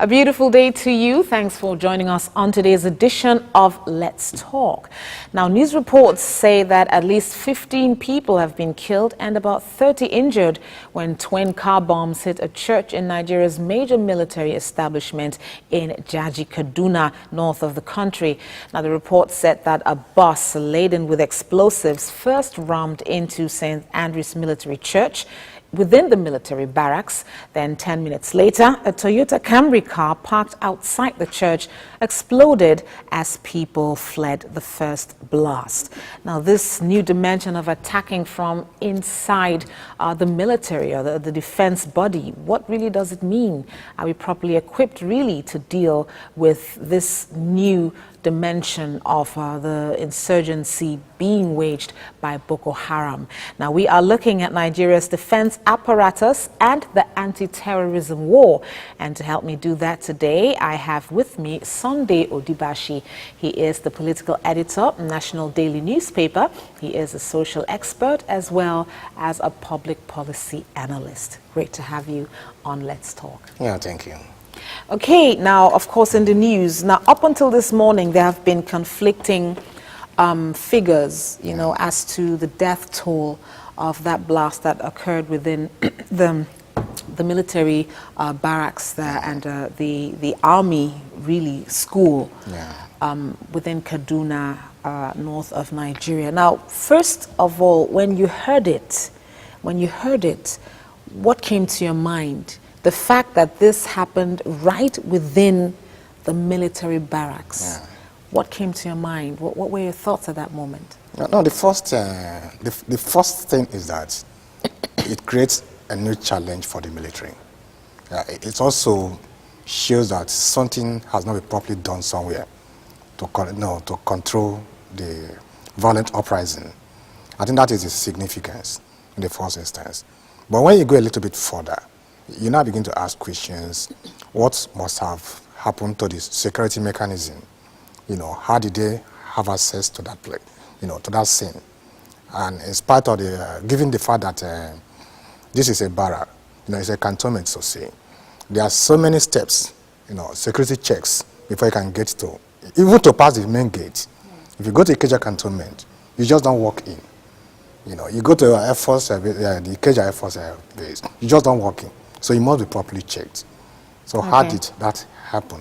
A beautiful day to you. Thanks for joining us on today's edition of Let's Talk. Now, news reports say that at least 15 people have been killed and about 30 injured when twin car bombs hit a church in Nigeria's major military establishment in Jaji, Kaduna, north of the country. Now, the report said that a bus laden with explosives first rammed into St. Andrew's Military Church within the military barracks. Then 10 minutes later, a Toyota Camry car parked outside the church exploded as people fled the first blast. Now, this new dimension of attacking from inside the military or the defense body, what really does it mean? Are we properly equipped really to deal with this new dimension of the insurgency being waged by Boko Haram? Now, we are looking at Nigeria's defense apparatus and the anti-terrorism war. And to help me do that today, I have with me Sunday Odibashi. He is the political editor, National Daily Newspaper. He is a social expert as well as a public policy analyst. Great to have you on Let's Talk. Yeah, thank you. Okay, now, of course, in the news, now up until this morning, there have been conflicting figures, you know, as to the death toll of that blast that occurred within the military barracks there and the army, really, school within Kaduna, north of Nigeria. Now, first of all, when you heard it, what came to your mind? The fact that this happened right within the military barracks. Yeah. What came to your mind? What were your thoughts at that moment? No, the first thing is that it creates a new challenge for the military. It also shows that something has not been properly done somewhere to control the violent uprising. I think that is the significance in the first instance. But when you go a little bit further, you now begin to ask questions. What must have happened to the security mechanism? You know, how did they have access to that place, you know, to that scene? And in spite of the, given the fact that this is a barrack, you know, it's a cantonment, so say, there are so many steps, you know, security checks before you can get to, even to pass the main gate. If you go to Ikeja cantonment, you just don't walk in. You know, you go to Air Force, the Ikeja Air Force base, you just don't walk in. So you must be properly checked. So how did that happen?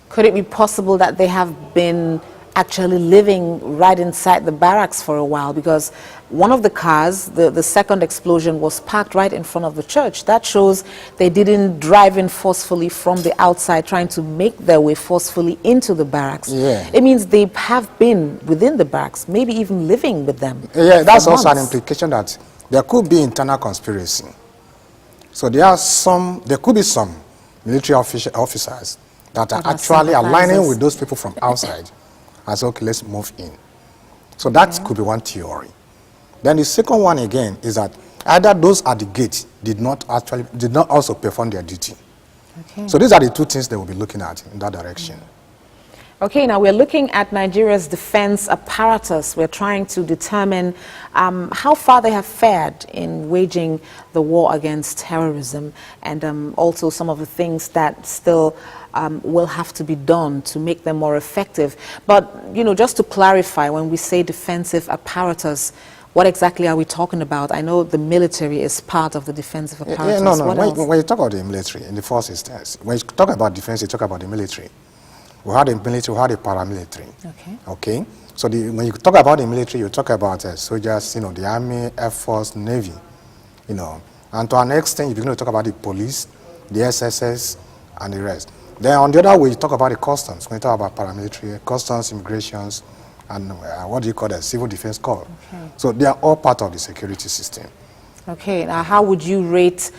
Could it be possible that they have been actually living right inside the barracks for a while? Because one of the cars, the second explosion, was parked right in front of the church. That shows they didn't drive in forcefully from the outside, trying to make their way forcefully into the barracks. Yeah. It means they have been within the barracks, maybe even living with them. Yeah, that's also an implication that there could be internal conspiracy. So there could be some military officers that are actually aligning with those people from outside and say, okay, let's move in. So that could be one theory. Then the second one again is that either those at the gate did not also perform their duty. Okay. So these are the two things they will be looking at in that direction. Okay, now we're looking at Nigeria's defense apparatus. We're trying to determine how far they have fared in waging the war against terrorism, and also some of the things that still will have to be done to make them more effective. But, you know, just to clarify, when we say defensive apparatus, what exactly are we talking about? I know the military is part of the defensive apparatus. When you talk about the military, in the first instance, when you talk about defense, you talk about the military. We had a military, we had a paramilitary. Okay. So when you talk about the military, you talk about soldiers, you know, the army, air force, navy, you know. And to an extent, you begin to talk about the police, the SSS, and the rest. Then on the other way, you talk about the customs. When you talk about paramilitary, customs, immigrations, and what do you call that? Civil Defense Corps. Okay. So they are all part of the security system. Okay. Now, how would you rate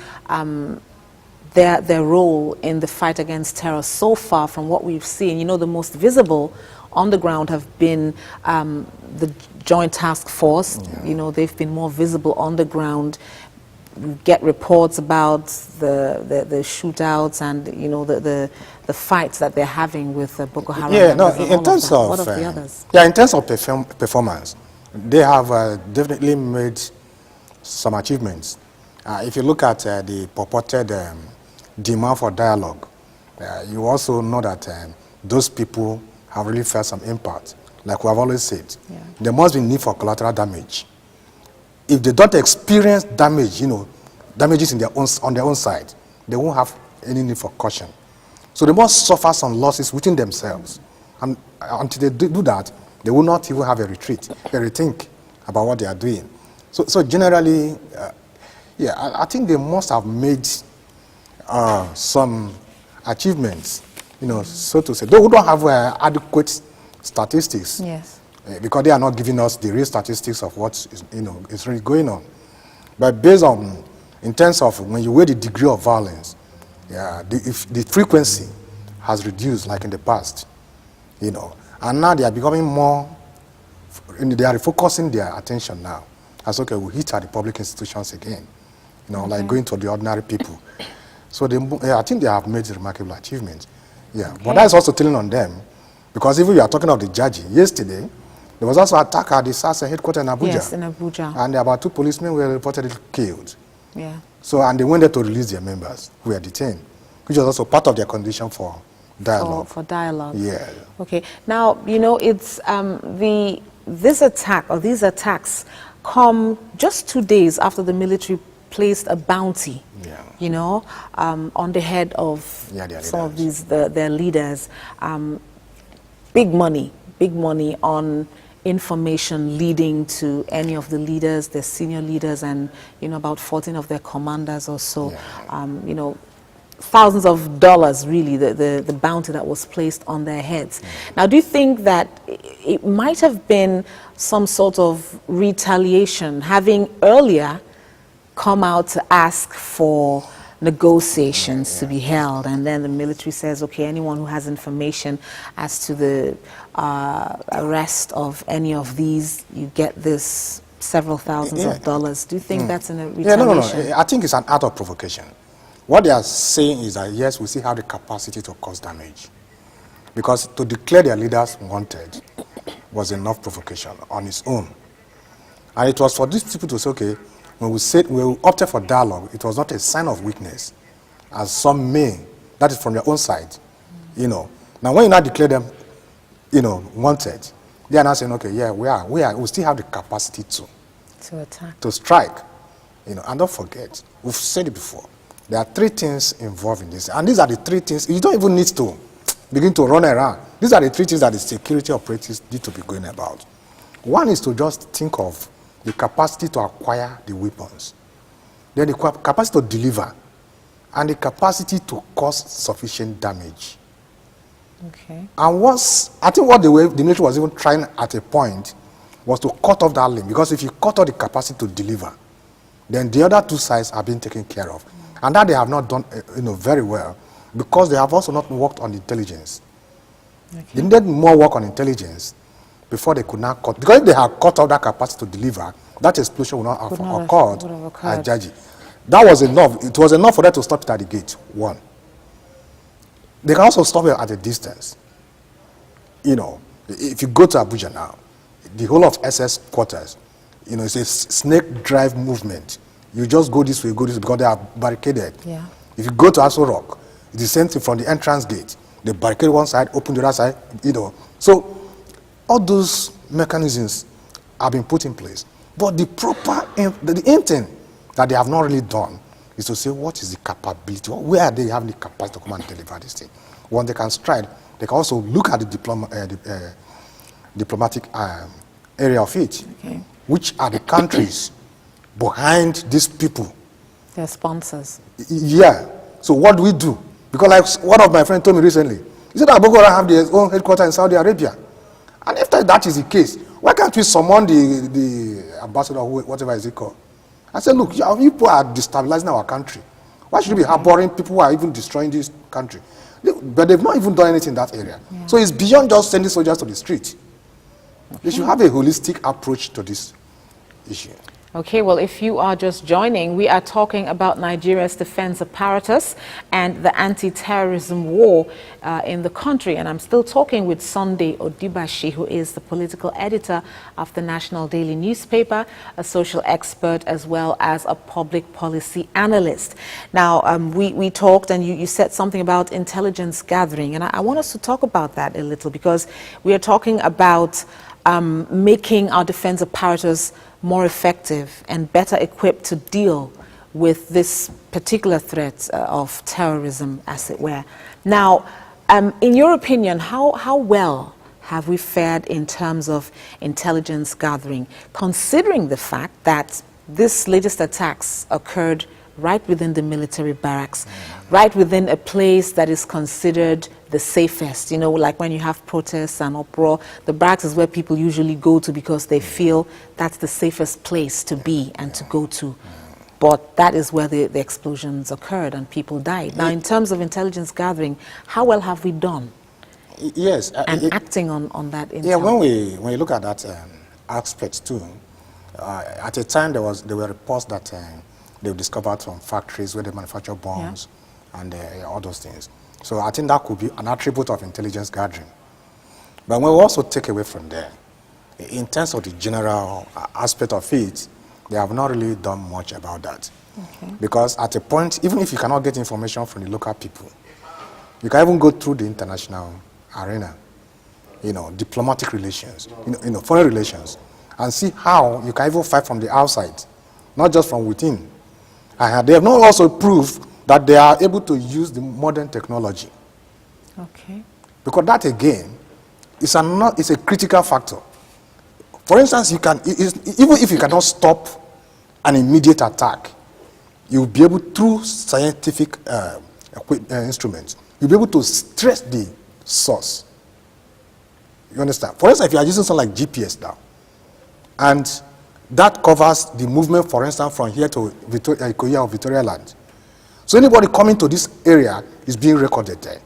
their role in the fight against terror so far from what we've seen? You know, the most visible on the ground have been the Joint Task Force. Yeah. You know, they've been more visible on the ground. We get reports about the shootouts and, you know, the fights that they're having with Boko Haram. Yeah, no, in terms of, what of the others? Yeah, in terms of performance, they have definitely made some achievements. If you look at the purported demand for dialogue You also know that those people have really felt some impact. Like we have always said, there must be need for collateral damage. If they don't experience damage, damages in on their own side, they won't have any need for caution. So they must suffer some losses within themselves. And until they do that, they will not even have a retreat, a rethink about what they are doing. So generally, I think they must have made some achievements, so to say. Though we don't have adequate statistics. Yes. Because they are not giving us the real statistics of what is really going on. But based on, in terms of when you weigh the degree of violence, if the frequency has reduced like in the past, and now they are becoming more, they are refocusing their attention now. As okay, we hit at the public institutions again, like going to the ordinary people. So I think they have made remarkable achievements. But that is also telling on them, because even you are talking of the judge yesterday, there was also an attack at the SARS headquarters in Abuja. Yes, in Abuja. And about 2 policemen were reportedly killed. Yeah. So, and they went there to release their members who were detained, which was also part of their condition for dialogue. For dialogue. Yeah. Okay. Now, it's this attack or these attacks come just 2 days after the military placed a bounty, on the head of some of these their leaders. Big money on information leading to any of the leaders, their senior leaders, and about 14 of their commanders or so. Thousands of dollars, really, the bounty that was placed on their heads. Now, do you think that it might have been some sort of retaliation, having earlier come out to ask for negotiations to be held, and then the military says, okay, anyone who has information as to the arrest of any of these, you get this several thousands of dollars. Do you think that's in a retaliation? No. I think it's an act of provocation. What they are saying is that, yes, we still have the capacity to cause damage. Because to declare their leaders wanted was enough provocation on its own. And it was for these people to say, okay, when we opted for dialogue, it was not a sign of weakness, as some may. That is from their own side, Now, when you now declare them, wanted, they are now saying, okay, yeah, we still have the capacity to attack, to strike, And don't forget, we've said it before. There are 3 things involved in this, and these are the 3 things. You don't even need to begin to run around. These are the 3 things that the security operatives need to be going about. One is to just think of the capacity to acquire the weapons, then the capacity to deliver, and the capacity to cause sufficient damage. Okay. And I think what the military was even trying at a point was to cut off that link, because if you cut off the capacity to deliver, then the other 2 sides are being taken care of. And that they have not done very well, because they have also not worked on intelligence. Okay. They needed more work on intelligence before they could not cut. Because if they had cut off that capacity to deliver, that explosion would not have occurred at Jaji. That was enough. It was enough for them to stop it at the gate, 1. They can also stop it at a distance. If you go to Abuja now, the whole of SS quarters, it's a snake drive movement. You just go this way, because they are barricaded. Yeah. If you go to Aso Rock, it's the same thing from the entrance gate. They barricade one side, open the other side, So all those mechanisms have been put in place. But the intent that they have not really done is to say, what is the capability? Where are they having the capacity to come and deliver this thing? When they can strike, they can also look at the diplomatic area of it. Okay. Which are the countries behind these people? Their sponsors. Yeah. So what do we do? Because like one of my friends told me recently, he said that Boko Haram have their own headquarters in Saudi Arabia. And if that is the case, why can't we summon the ambassador, whatever is it called? I said, look, you people are destabilizing our country. Why should we be harboring people who are even destroying this country? But they've not even done anything in that area. Yeah. So it's beyond just sending soldiers to the street. Okay. They should have a holistic approach to this issue. Okay, well, if you are just joining, we are talking about Nigeria's defense apparatus and the anti-terrorism war in the country. And I'm still talking with Sunday Odibashi, who is the political editor of the National Daily newspaper, a social expert, as well as a public policy analyst. Now, we talked and you said something about intelligence gathering. And I want us to talk about that a little, because we are talking about making our defense apparatus more effective and better equipped to deal with this particular threat of terrorism, as it were. Now, in your opinion, how well have we fared in terms of intelligence gathering, considering the fact that this latest attacks occurred right within the military barracks, right within a place that is considered the safest? You know, like when you have protests and uproar, the barracks is where people usually go to because they feel that's the safest place to be and to go to. But that is where the explosions occurred and people died. Now, in terms of intelligence gathering, how well have we done? Yes. And acting on that intel? Yeah, when you look at that aspect too, at a time there were reports that they discovered from factories where they manufacture bombs and all those things. So I think that could be an attribute of intelligence gathering. But when we also take away from there, in terms of the general aspect of it, they have not really done much about that. Okay. Because at a point, even if you cannot get information from the local people, you can even go through the international arena, you know, diplomatic relations, you know, foreign relations, and see how you can even fight from the outside, not just from within. And they have not also proved that they are able to use the modern technology. Okay. Because that again is a critical factor. For instance, even if you cannot stop an immediate attack, you'll be able, through scientific instruments, you'll be able to trace the source. You understand? For instance, if you are using something like GPS now, and that covers the movement, for instance, from here to Ikoyi or Victoria Land. So anybody coming to this area is being recorded there.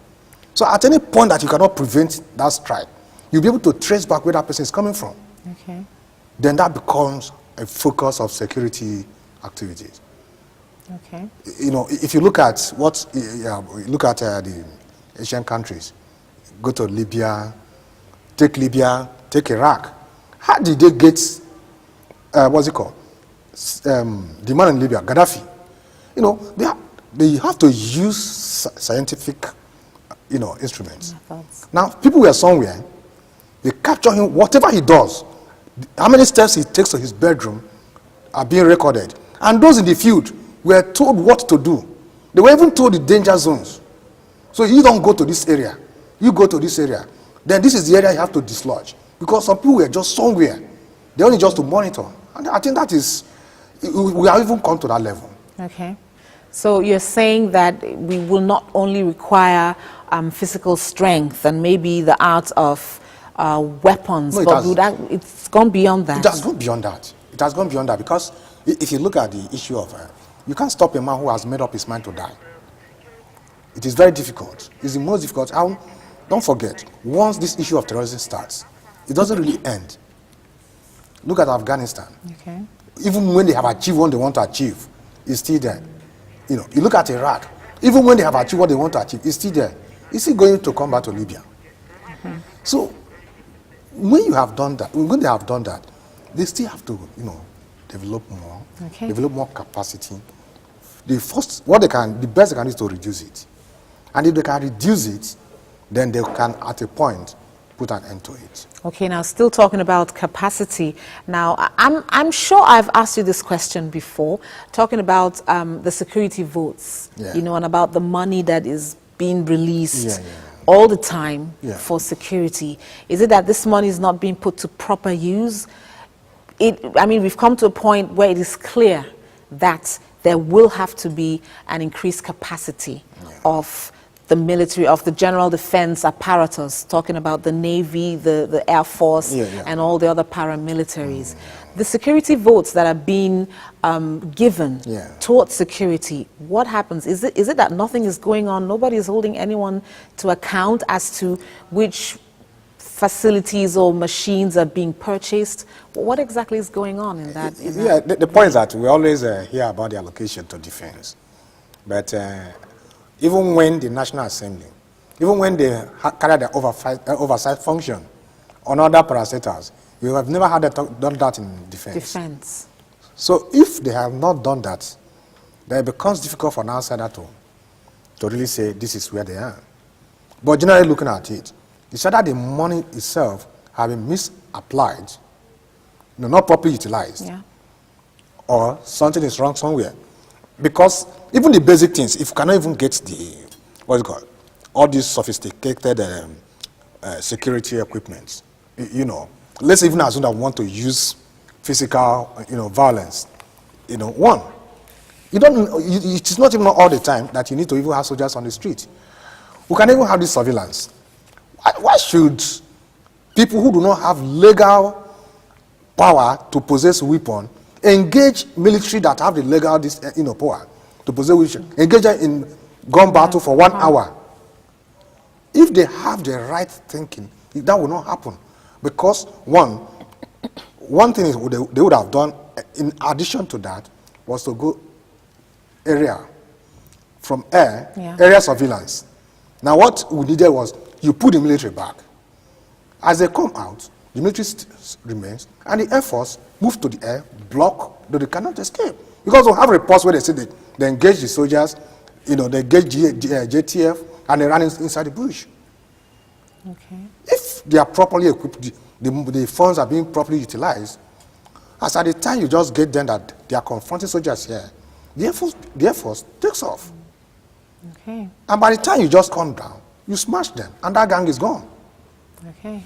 So at any point that you cannot prevent that strike, you'll be able to trace back where that person is coming from. Okay. Then that becomes a focus of security activities. Okay. You know, if you look at the Asian countries, go to Libya, take Iraq. How did they get, what's it called? The man in Libya, Gaddafi. You know, they have to use scientific, you know, instruments. Methods. Now, people were somewhere, they capture him, whatever he does, how many steps he takes to his bedroom are being recorded. And those in the field were told what to do. They were even told the danger zones. So you don't go to this area, you go to this area. Then this is the area you have to dislodge. Because some people were just somewhere. They only just to monitor. And I think that is, we have even come to that level. Okay. So you're saying that we will not only require physical strength and maybe the art of weapons, No, but it's gone beyond that. It has gone beyond that. It has gone beyond that, because if you look at the issue of, you can't stop a man who has made up his mind to die. It is very difficult. It's the most difficult. Don't forget, once this issue of terrorism starts, it doesn't really end. Look at Afghanistan. Okay. Even when they have achieved what they want to achieve, it's still there. You know, you look at Iraq. Even when they have achieved what they want to achieve, it's still there. It's still going to come back to Libya. Mm-hmm. So, when you have done that, when they have done that, they still have to, you know, develop more, develop more capacity. The best they can do is to reduce it. And if they can reduce it, then they can, at a point, put an end to it. Okay, now still talking about capacity. Now, I'm sure I've asked you this question before, talking about the security votes, you know, and about the money that is being released all the time for security. Is it that this money is not being put to proper use? I mean, we've come to a point where it is clear that there will have to be an increased capacity of the military, of the general defense apparatus, talking about the Navy, the Air Force, and all the other paramilitaries. The security votes that are being given towards security, what happens? Is it that nothing is going on? Nobody is holding anyone to account as to which facilities or machines are being purchased. What exactly is going on in that? The point is that we always hear about the allocation to defense. But even when the National Assembly, even when they carry the oversight function on other parastatals, we have never had done that in defense. So if they have not done that, then it becomes difficult for an outsider to really say this is where they are. But generally looking at it, it's either the money itself has been misapplied, not properly utilized, or something is wrong somewhere. Because even the basic things, if you cannot even get all these sophisticated security equipment, let's even assume that we want to use physical, violence. One, it's not even all the time that you need to even have soldiers on the street. We can even have this surveillance. Why should people who do not have legal power to possess a weapon engage military that have the legal power to possess weapon, engage in gun battle for 1 hour? If they have the right thinking, that will not happen. Because one thing is they would have done in addition to that was to go from area surveillance. Now what we needed was you put the military back. As they come out, the military remains, and the Air Force move to the air, block, though they cannot escape. Because we have reports where they say they engage the soldiers, they engage JTF, and they run inside the bush. Okay. If they are properly equipped, the funds are being properly utilized, as at the time you just get them that they are confronting soldiers here, the Air Force takes off. Okay. And by the time you just come down, you smash them, and that gang is gone. Okay.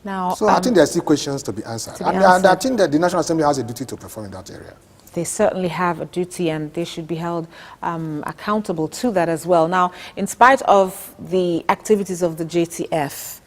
Now, so I think there are still questions to be answered. And I think that the National Assembly has a duty to perform in that area. They certainly have a duty, and they should be held accountable to that as well. Now, in spite of the activities of the JTF,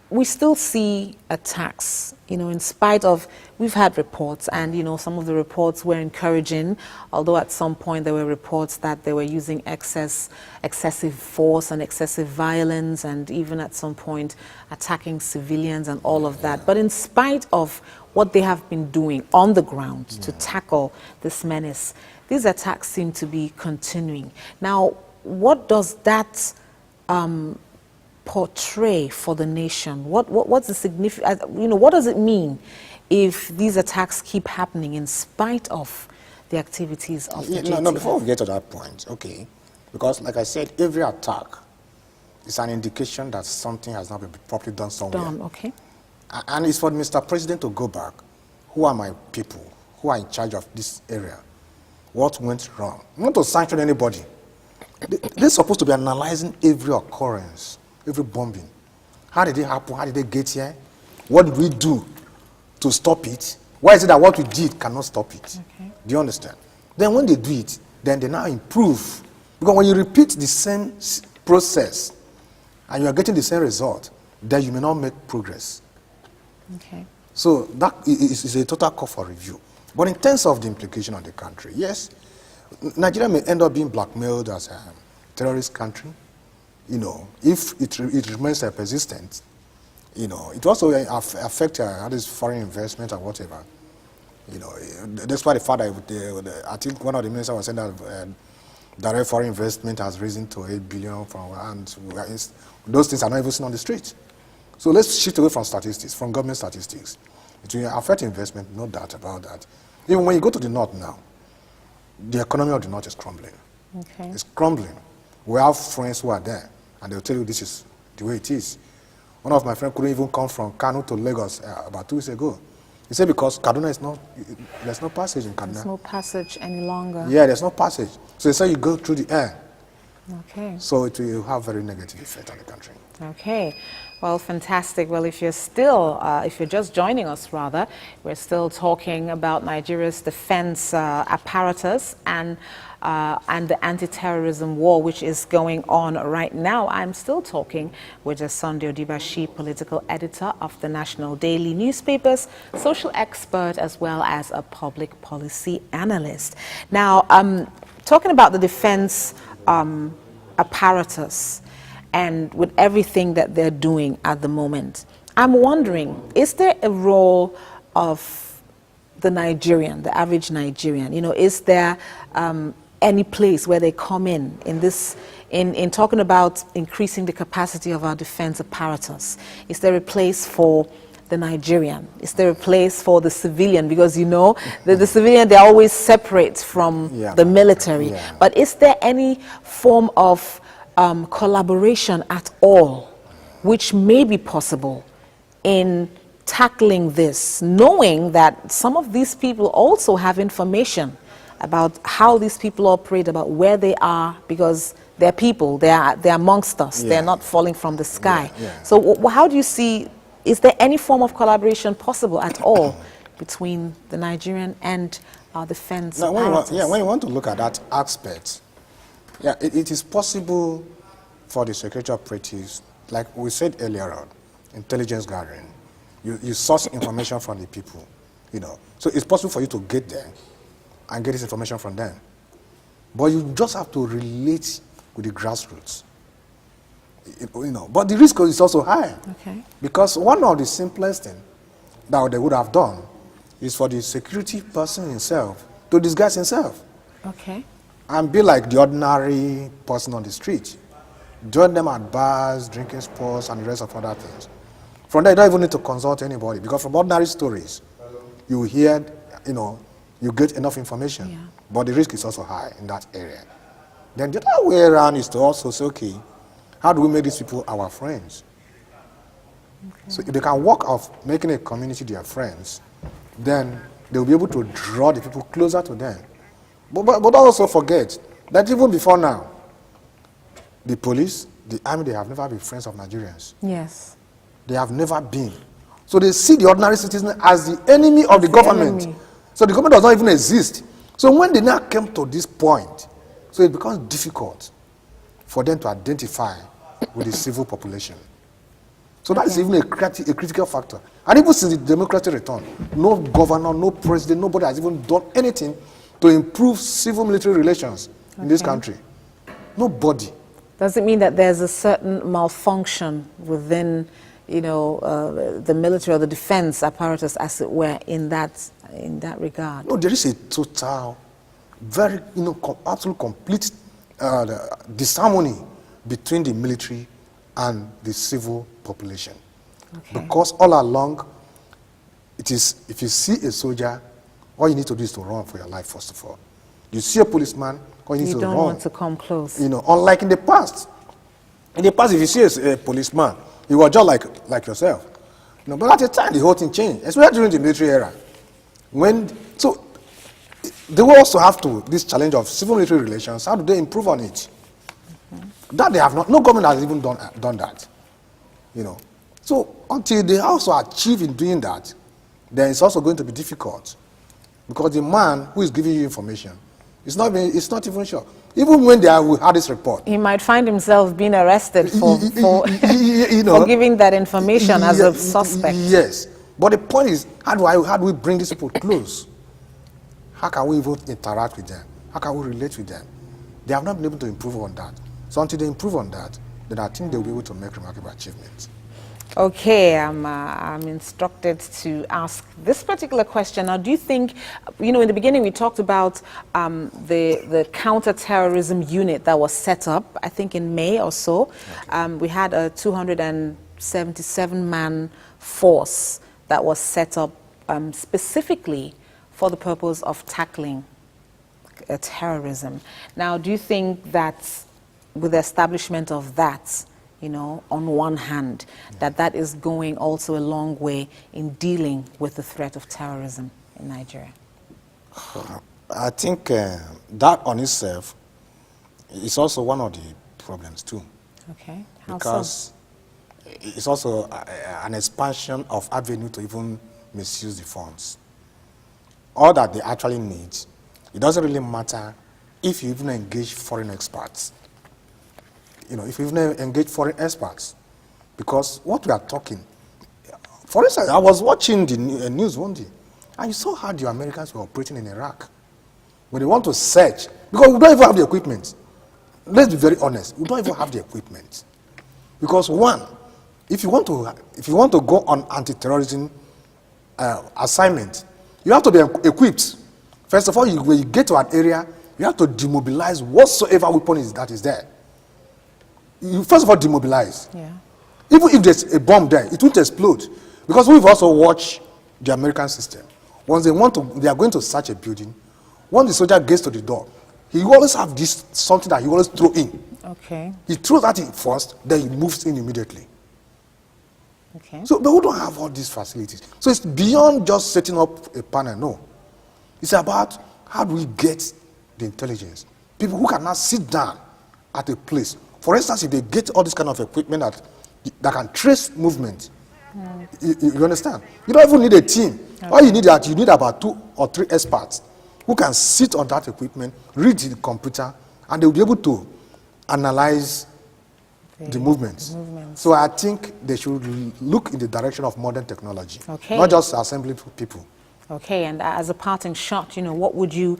we still see attacks, in spite of, we've had reports, and, some of the reports were encouraging, although at some point there were reports that they were using excessive force and excessive violence, and even at some point attacking civilians and all of that. But in spite of what they have been doing on the ground to tackle this menace, these attacks seem to be continuing. Now, what does that portray for the nation? What's the significance? What does it mean if these attacks keep happening in spite of the activities of the JTF? No, before we get to that point, okay, because like I said, every attack is an indication that something has not been properly done somewhere. Okay. And it's for Mr. President to go back. Who are my people? Who are in charge of this area? What went wrong? Not to sanction anybody. They're supposed to be analyzing every occurrence, every bombing. How did it happen? How did they get here? What did we do to stop it? Why is it that what we did cannot stop it? Okay. Do you understand? Then when they do it, then they now improve. Because when you repeat the same process and you are getting the same result, then you may not make progress. Okay. So that is a total call for review. But in terms of the implication on the country, yes, Nigeria may end up being blackmailed as a terrorist country. If it remains persistent, it also affect foreign investment or whatever. That's why the fact that I think one of the ministers was saying that direct foreign investment has risen to 8 billion and those things are not even seen on the street. So let's shift away from statistics, from government statistics. It will affect investment, no doubt about that. Even when you go to the north now, the economy of the north is crumbling. Okay. It's crumbling. We have friends who are there, and they'll tell you this is the way it is. One of my friends couldn't even come from Kano to Lagos about 2 weeks ago. He said because Kaduna is not, there's no passage in Kaduna. There's no passage any longer. Yeah, there's no passage. So they say you go through the air. Okay. So it will have very negative effect on the country. Okay. Well, fantastic. Well, if you're just joining us, rather, we're still talking about Nigeria's defense apparatus and the anti-terrorism war, which is going on right now. I'm still talking with Sunday Odibashi, political editor of the National Daily Newspapers, social expert, as well as a public policy analyst. Now, talking about the defense apparatus, and with everything that they're doing at the moment, I'm wondering, is there a role of the Nigerian, the average Nigerian? You know, is there any place where they come in this, in talking about increasing the capacity of our defense apparatus? Is there a place for the Nigerian? Is there a place for the civilian? Because, you know, the civilian, they're always separate from the military. Yeah. But is there any form of collaboration at all which may be possible in tackling this, knowing that some of these people also have information about how these people operate, about where they are, because they're people, they're amongst us, they're not falling from the sky. So how do you see, is there any form of collaboration possible at all between the Nigerian and our defense apparatus? When you want to look at that aspect, it is possible for the security operatives, like we said earlier on, intelligence gathering. You source information from the people, you know. So it's possible for you to get there and get this information from them. But you just have to relate with the grassroots, you know. But the risk is also high. Okay. Because one of the simplest things that they would have done is for the security person himself to disguise himself. Okay. And be like the ordinary person on the street. Join them at bars, drinking spots, and the rest of other things. From there, you don't even need to consult anybody, because from ordinary stories, you hear, you know, you get enough information. But the risk is also high in that area. Then the other way around is to also say, okay, how do we make these people our friends? So if they can work off making a community their friends, then they'll be able to draw the people closer to them. But also forget that even before now, the police, the army, they have never been friends of Nigerians. Yes. They have never been. So they see the ordinary citizen as the enemy of the government. Enemy. So the government does not even exist. So when they now came to this point, so it becomes difficult for them to identify with the civil population. So that is even a critical factor. And even since the democratic return, no governor, no president, nobody has even done anything to improve civil-military relations in this country. Nobody. Does it mean that there's a certain malfunction within, you know, the military or the defense apparatus, as it were, in that regard? No, there is a total, very, you know, absolute complete disharmony between the military and the civil population. Okay. Because all along, it is, if you see a soldier, all you need to do is to run for your life, first of all. You see a policeman, all you need to run. You don't want to come close. You know, unlike in the past. In the past, if you see a policeman, he was just like yourself. You know, but at the time, the whole thing changed, especially during the military era. So they will also have to, this challenge of civil-military relations, how do they improve on it? That they have not, no government has even done that. You know. So until they also achieve in doing that, then it's also going to be difficult. Because the man who is giving you information, it's not even sure. Even when we had this report, he might find himself being arrested for you know, for giving that information as a suspect. Yes. But the point is, how do we bring these people close? How can we even interact with them? How can we relate with them? They have not been able to improve on that. So until they improve on that, then I think they'll be able to make remarkable achievements. Okay, I'm instructed to ask this particular question. Now, do you think, you know, in the beginning we talked about the counter-terrorism unit that was set up, I think in May or so. Okay. We had a 277-man force that was set up specifically for the purpose of tackling terrorism. Now, do you think that with the establishment of that, you know, on one hand, that is going also a long way in dealing with the threat of terrorism in Nigeria? I think that on itself is also one of the problems too. Okay, how because so? It's also an expansion of avenue to even misuse the funds. All that they actually need, it doesn't really matter if you even engage foreign experts. You know, if you even engage foreign experts, because what we are talking, for instance, I was watching the news one day, and you saw how the Americans were operating in Iraq. When they want to search, because we don't even have the equipment. Let's be very honest, we don't even have the equipment. Because one, if you want to go on anti-terrorism assignment, you have to be equipped. First of all, when you get to an area, you have to demobilize whatsoever weapon is there. You first of all demobilize. Yeah. Even if there's a bomb there, it won't explode. Because we've also watched the American system. Once they are going to search a building. Once the soldier gets to the door, he always have this something that he always throw in. Okay. He throws that in first, then he moves in immediately. Okay. So, but we don't have all these facilities. So it's beyond just setting up a panel. No, it's about how do we get the intelligence. People who can now sit down at a place. For instance, if they get all this kind of equipment that can trace movement, you understand? You don't even need a team. Okay. All you need about 2 or 3 experts who can sit on that equipment, read the computer, and they will be able to analyze the movements. So I think they should look in the direction of modern technology, not just assembling people. Okay, and as a parting shot, what would you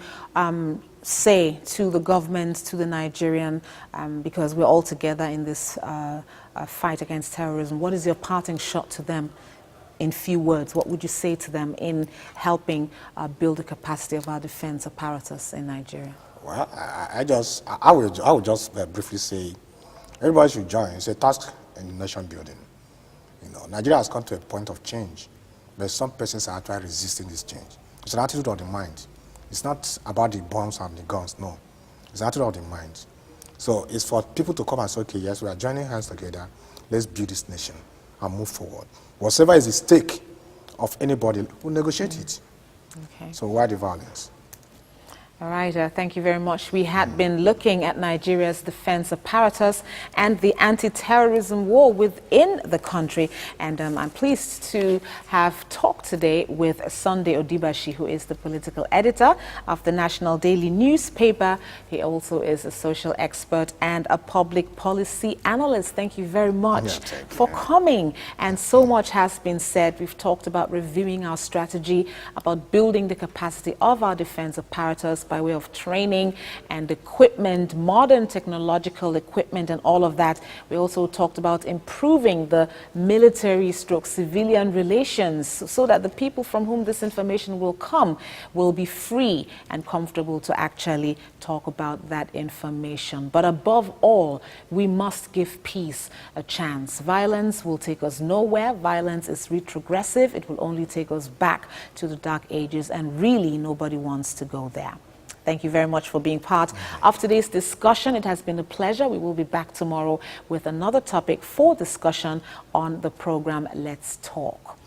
say to the government, to the Nigerian, because we're all together in this fight against terrorism? What is your parting shot to them in few words? What would you say to them in helping build the capacity of our defense apparatus in Nigeria? Well, I would just briefly say, everybody should join. It's a task in nation building. Nigeria has come to a point of change, but some persons are actually resisting this change. It's an attitude of the mind. It's not about the bombs and the guns, no. It's an attitude of the mind. So it's for people to come and say, okay, yes, we are joining hands together. Let's build this nation and move forward. Whatever is the stake of anybody, we'll negotiate it. Okay. So why the violence? All right, thank you very much. We had been looking at Nigeria's defense apparatus and the anti-terrorism war within the country. And I'm pleased to have talked today with Sunday Odibashi, who is the political editor of the National Daily newspaper. He also is a social expert and a public policy analyst. Thank you very much for coming. And so much has been said. We've talked about reviewing our strategy, about building the capacity of our defense apparatus by way of training and equipment, modern technological equipment and all of that. We also talked about improving the military/civilian relations so that the people from whom this information will come will be free and comfortable to actually talk about that information. But above all, we must give peace a chance. Violence will take us nowhere. Violence is retrogressive. It will only take us back to the dark ages, and really nobody wants to go there. Thank you very much for being part of today's discussion. It has been a pleasure. We will be back tomorrow with another topic for discussion on the program Let's Talk.